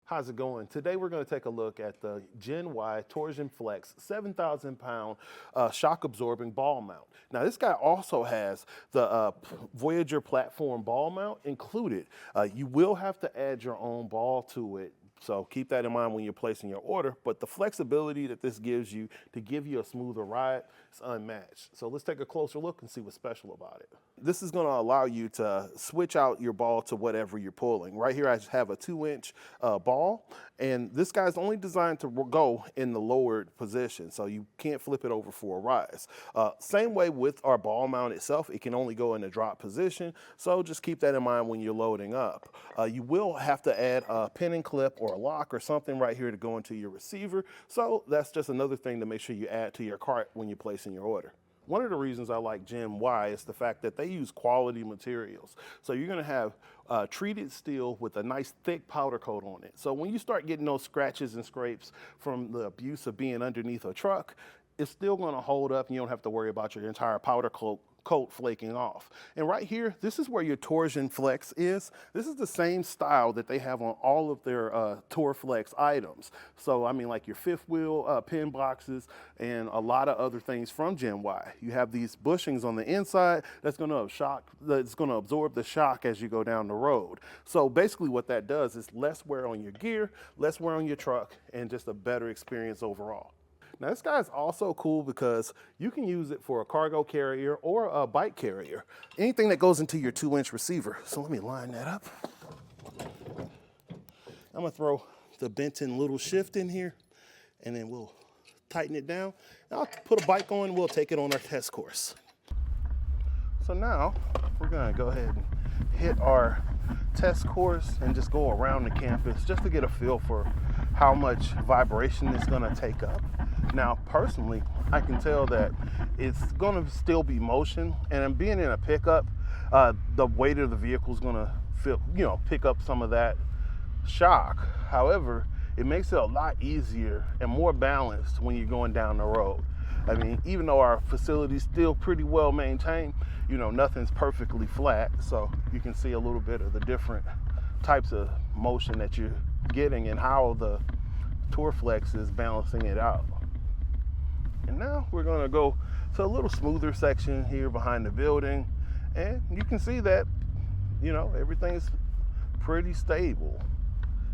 How's it going? Today we're going to take a look at the Gen-Y Torsion-Flex 7,000 pound shock absorbing ball mount. Now this guy also has the Voyager platform ball mount included. You will have to add your own ball to it, so keep that in mind when you're placing your order, but the flexibility that this gives you to give you a smoother ride is unmatched. So let's take a closer look and see what's special about it. This is going to allow you to switch out your ball to whatever you're pulling. Right here I have a 2-inch ball, and this guy's only designed to go in the lowered position, so you can't flip it over for a rise. Same way with our ball mount itself, it can only go in the drop position, so just keep that in mind when you're loading up. You will have to add a pin and clip or a lock or something right here to go into your receiver, so that's just another thing to make sure you add to your cart when you're placing your order. One of the reasons I like Gen-Y is the fact that they use quality materials. So you're going to have treated steel with a nice thick powder coat on it. So when you start getting those scratches and scrapes from the abuse of being underneath a truck, it's still going to hold up and you don't have to worry about your entire powder coat flaking off. And right here, this is where your Torsion-Flex is. This is the same style that they have on all of their Tor-Flex items. So I mean, like your fifth wheel pin boxes and a lot of other things from Gen-Y. You have these bushings on the inside that's going to absorb the shock as you go down the road. So basically what that does is less wear on your gear, less wear on your truck, and just a better experience overall. Now this guy's also cool because you can use it for a cargo carrier or a bike carrier. Anything that goes into your 2-inch receiver. So let me line that up. I'm gonna throw the bent-in little shift in here and then we'll tighten it down. Now I'll put a bike on and we'll take it on our test course. So now we're gonna go ahead and hit our test course and just go around the campus just to get a feel for how much vibration it's gonna take up. Now, personally, I can tell that it's going to still be motion, and being in a pickup, the weight of the vehicle is going to pick up some of that shock. However, it makes it a lot easier and more balanced when you're going down the road. I mean, even though our facility's still pretty well maintained, nothing's perfectly flat, so you can see a little bit of the different types of motion that you're getting and how the Tor-Flex is balancing it out. And now we're going to go to a little smoother section here behind the building, and you can see that everything's pretty stable.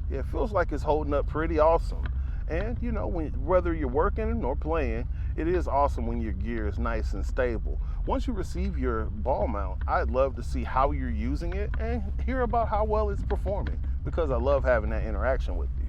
Yeah, it feels like it's holding up pretty awesome. And whether you're working or playing, it is awesome when your gear is nice and stable. Once you receive your ball mount, I'd love to see how you're using it and hear about how well it's performing, because I love having that interaction with you.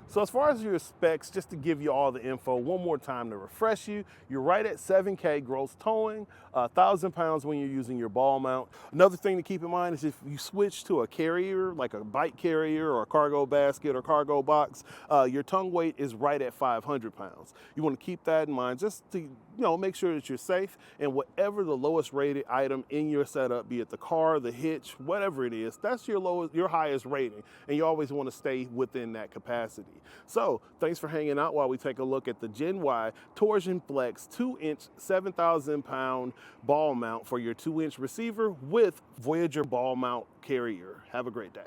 So as far as your specs, just to give you all the info one more time to refresh you, you're right at 7K gross towing, 1,000 pounds when you're using your ball mount. Another thing to keep in mind is if you switch to a carrier, like a bike carrier or a cargo basket or cargo box, your tongue weight is right at 500 pounds. You want to keep that in mind just to make sure that you're safe, and whatever the lowest rated item in your setup, be it the car, the hitch, whatever it is, that's your highest rating, and you always want to stay within that capacity. So thanks for hanging out while we take a look at the Gen-Y Torsion-Flex 2-inch 7,000 pound ball mount for your 2-inch receiver with Voyager ball mount carrier. Have a great day.